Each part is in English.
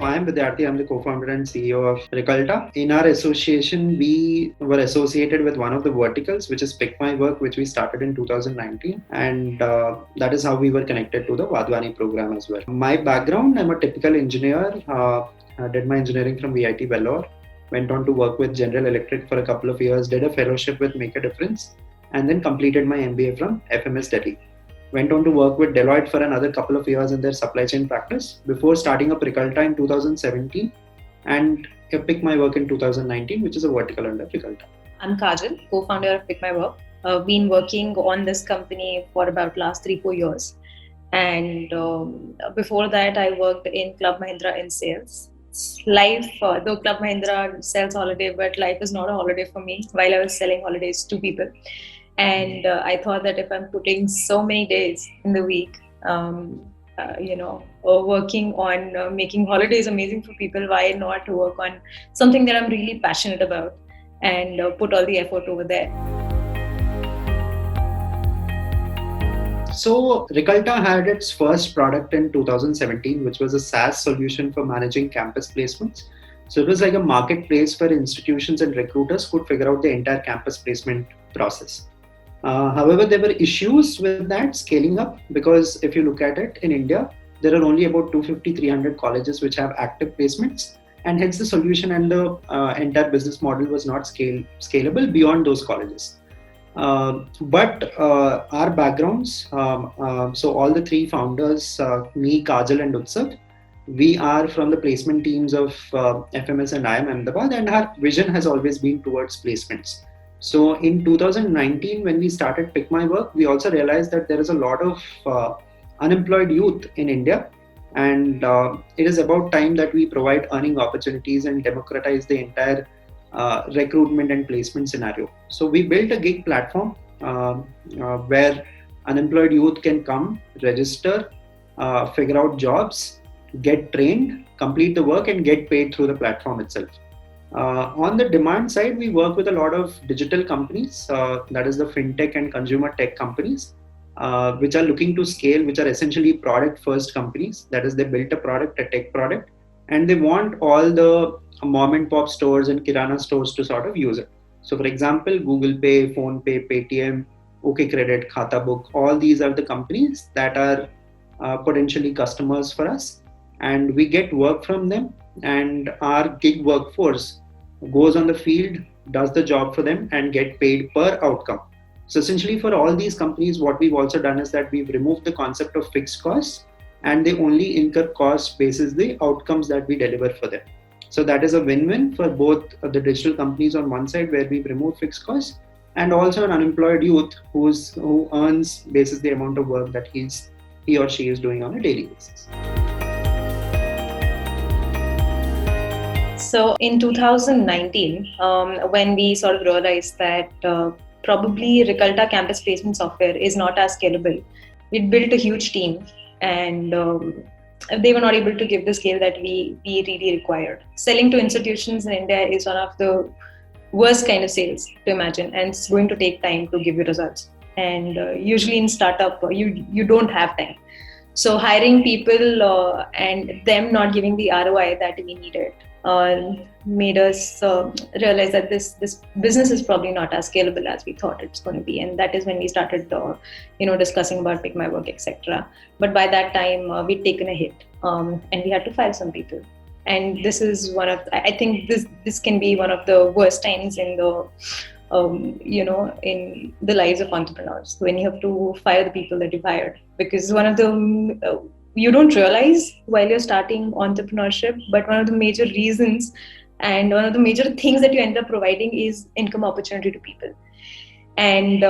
I am Vidyarthi. I'm the co-founder and CEO of Reculta. In our association, we were associated with one of the verticals, which is Pick My Work, which we started in 2019. And that is how we were connected to the Wadhwani program as well. My background, I'm a typical engineer. I did my engineering from VIT Vellore. Went on to work with General Electric for a couple of years, did a fellowship with Make a Difference, and then completed my MBA from FMS Delhi. Went on to work with Deloitte for another couple of years in their supply chain practice before starting up Reculta in 2017 and Pick My Work in 2019, which is a vertical under Reculta. I'm Kajal, co-founder of Pick My Work. Been working on this company for about last 3-4 years. And before that, I worked in Club Mahindra in sales. Life, though Club Mahindra sells holiday, but life is not a holiday for me while I was selling holidays to people. And I thought that if I'm putting so many days in the week, working on making holidays amazing for people, why not work on something that I'm really passionate about and put all the effort over there. So Reculta had its first product in 2017, which was a SaaS solution for managing campus placements. So it was like a marketplace where institutions and recruiters could figure out the entire campus placement process. However, there were issues with that scaling up because if you look at it in India, there are only about 250-300 colleges which have active placements, and hence the solution and the entire business model was not scalable beyond those colleges. But our backgrounds, so all the three founders, me, Kajal and Utsav, we are from the placement teams of FMS and IIM Ahmedabad, and our vision has always been towards placements. So in 2019, when we started Pick My Work, we also realized that there is a lot of unemployed youth in India, and it is about time that we provide earning opportunities and democratize the entire recruitment and placement scenario. So we built a gig platform where unemployed youth can come, register, figure out jobs, get trained, complete the work and get paid through the platform itself. On the demand side, we work with a lot of digital companies, that is the fintech and consumer tech companies, which are looking to scale, which are essentially product first companies. That is, they built a product, a tech product, and they want all the mom and pop stores and kirana stores to sort of use it. So for example, Google Pay, Phone Pay, Paytm, OK Credit, Khata Book, all these are the companies that are potentially customers for us, and we get work from them, and our gig workforce goes on the field, does the job for them and get paid per outcome. So essentially for all these companies, what we've also done is that we've removed the concept of fixed costs, and they only incur costs basis the outcomes that we deliver for them. So that is a win-win for both the digital companies on one side, where we've removed fixed costs, and also an unemployed youth who earns basis the amount of work that he or she is doing on a daily basis. So in 2019, when we sort of realized that probably Reculta campus placement software is not as scalable, we built a huge team, and they were not able to give the scale that we really required. Selling to institutions in India is one of the worst kind of sales to imagine, and it's going to take time to give you results. And usually in startup, you don't have time. So hiring people and them not giving the ROI that we needed made us realize that this business is probably not as scalable as we thought it's going to be, and that is when we started discussing about Pick My Work, etc. But by that time we'd taken a hit, and we had to fire some people, and this is I think this can be one of the worst times in the in the lives of entrepreneurs, when you have to fire the people that you've hired, because one of the you don't realize while you're starting entrepreneurship, but one of the major reasons and one of the major things that you end up providing is income opportunity to people. And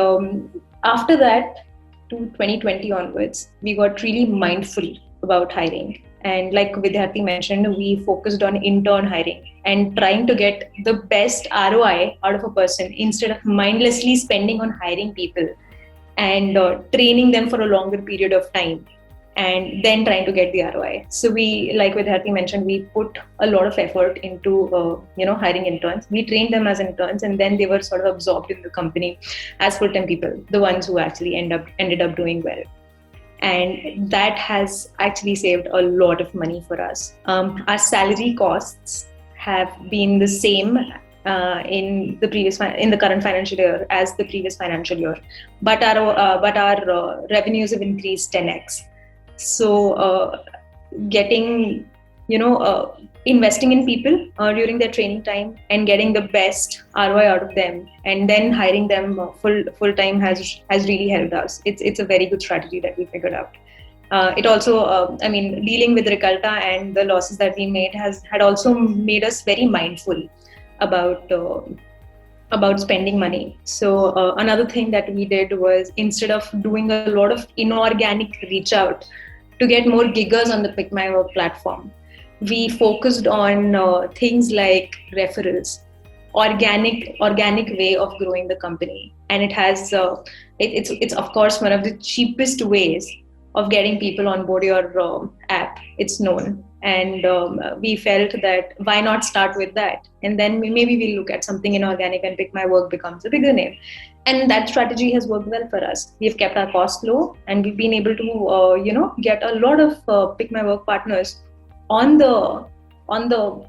after that, to 2020 onwards, we got really mindful about hiring. And like Vidyarthi mentioned, we focused on intern hiring and trying to get the best ROI out of a person instead of mindlessly spending on hiring people and training them for a longer period of time, and then trying to get the ROI. So we, like Vidyarthi mentioned, we put a lot of effort into hiring interns. We trained them as interns, and then they were sort of absorbed in the company as full-time people, the ones who actually ended up doing well. And that has actually saved a lot of money for us. Our salary costs have been the same in the current financial year as the previous financial year, but our revenues have increased 10x. So getting investing in people during their training time and getting the best ROI out of them, and then hiring them full time has really helped us. It's a very good strategy that we figured out. It also, dealing with Reculta and the losses that we made had also made us very mindful about spending money. So another thing that we did was, instead of doing a lot of inorganic reach out to get more giggers on the Pick My Work platform, we focused on things like referrals, organic way of growing the company. And it has it's of course one of the cheapest ways of getting people on board your app. It's known, and we felt that why not start with that, and then maybe we'll look at something inorganic and Pick My Work becomes a bigger name. And that strategy has worked well for us. We've kept our costs low, and we've been able to get a lot of Pick My Work partners on the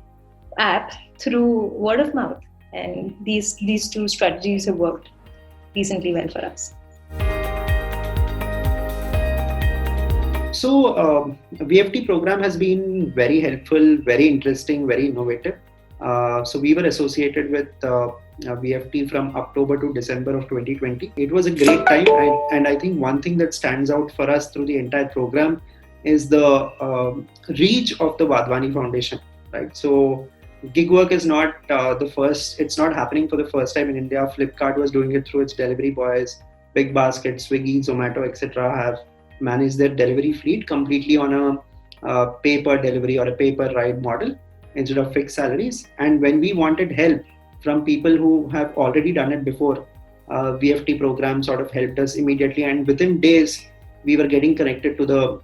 app through word of mouth. And these two strategies have worked decently well for us. So VFT program has been very helpful, very interesting, very innovative. So we were associated with VFT from October to December of 2020. It was a great time, and I think one thing that stands out for us through the entire program is the reach of the Wadhwani Foundation, right? So gig work is not it's not happening for the first time in India. Flipkart was doing it through its delivery boys. Big Basket, Swiggy, Zomato, etc. have managed their delivery fleet completely on a pay-per delivery or a pay-per-ride model instead of fixed salaries. And when we wanted help from people who have already done it before, VFT program sort of helped us immediately. And within days, we were getting connected to the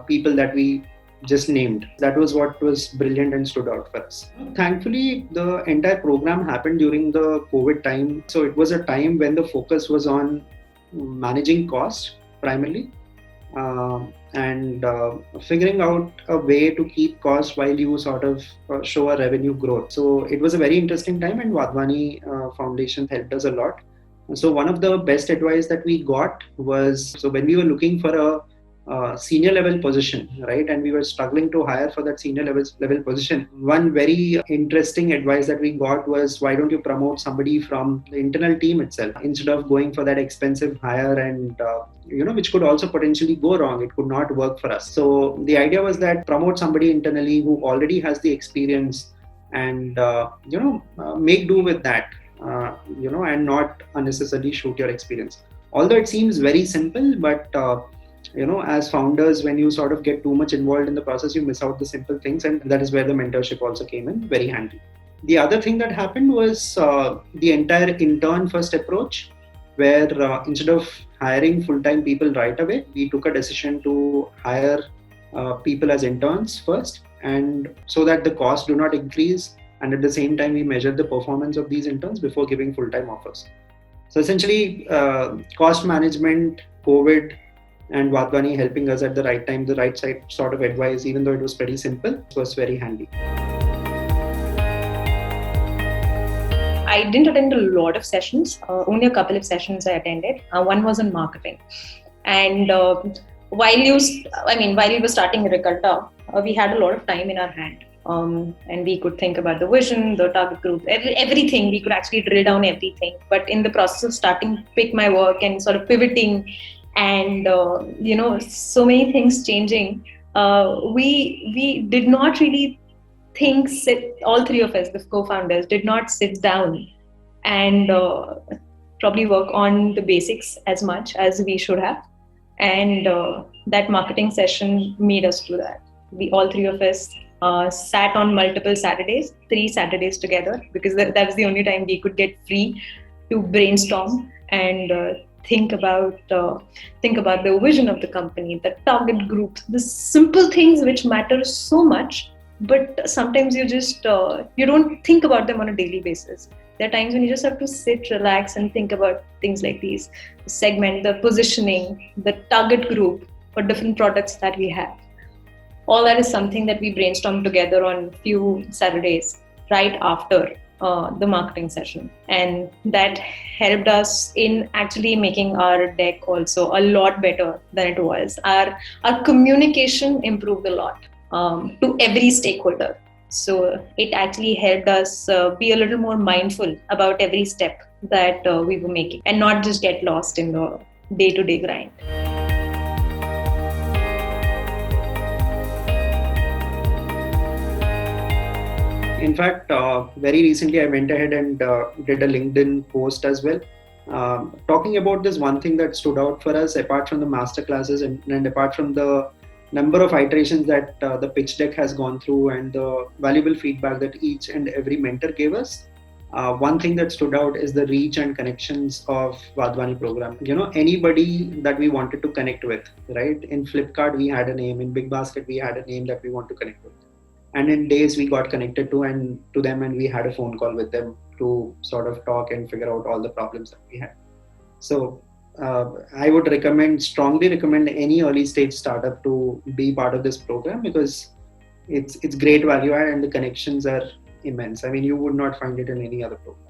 people that we just named. That was what was brilliant and stood out for us. Thankfully, the entire program happened during the COVID time. So it was a time when the focus was on managing costs primarily, and figuring out a way to keep costs while you sort of show a revenue growth. So it was a very interesting time, and Wadhwani Foundation helped us a lot. So one of the best advice that we got was, so when we were looking for a senior level position, right, and we were struggling to hire for that senior level position, one very interesting advice that we got was, why don't you promote somebody from the internal team itself instead of going for that expensive hire, and which could also potentially go wrong. It could not work for us. So the idea was that promote somebody internally who already has the experience, and make do with that, and not unnecessarily shoot your experience. Although it seems very simple, but as founders, when you sort of get too much involved in the process, you miss out the simple things, and that is where the mentorship also came in very handy. The other thing that happened was the entire intern first approach, where instead of hiring full-time people right away, we took a decision to hire people as interns first, and so that the costs do not increase, and at the same time we measure the performance of these interns before giving full-time offers. So essentially, cost management, COVID, and Wadhwani helping us at the right time, the right side sort of advice, even though it was pretty simple, was very handy. I didn't attend a lot of sessions, only a couple of sessions I attended. One was on marketing. And while we were starting Reculta, we had a lot of time in our hand. And we could think about the vision, the target group, everything. We could actually drill down everything. But in the process of starting Pick My Work and sort of pivoting and, so many things changing, we did not really all three of us, the co-founders, did not sit down and probably work on the basics as much as we should have. And that marketing session made us do that. We, all three of us, sat on multiple Saturdays, 3 Saturdays together, because that was the only time we could get free to brainstorm and think about the vision of the company, the target group, the simple things which matter so much, but sometimes you just you don't think about them on a daily basis. There are times when you just have to sit, relax, and think about things like these: the segment, the positioning, the target group, for different products that we have. All that is something that we brainstormed together on few Saturdays right after the marketing session, and that helped us in actually making our deck also a lot better than it was. Our communication improved a lot to every stakeholder. So it actually helped us be a little more mindful about every step that we were making and not just get lost in the day-to-day grind. In fact, very recently I went ahead and did a LinkedIn post as well, talking about this one thing that stood out for us, apart from the masterclasses and apart from the number of iterations that the pitch deck has gone through and the valuable feedback that each and every mentor gave us. One thing that stood out is the reach and connections of Wadhwani program. Anybody that we wanted to connect with, right? In Flipkart, we had a name. In Big Basket, we had a name that we want to connect with. And in days, we got connected to them, and we had a phone call with them to sort of talk and figure out all the problems that we had. So I would strongly recommend any early stage startup to be part of this program, because it's great value add and the connections are immense. I mean, you would not find it in any other program.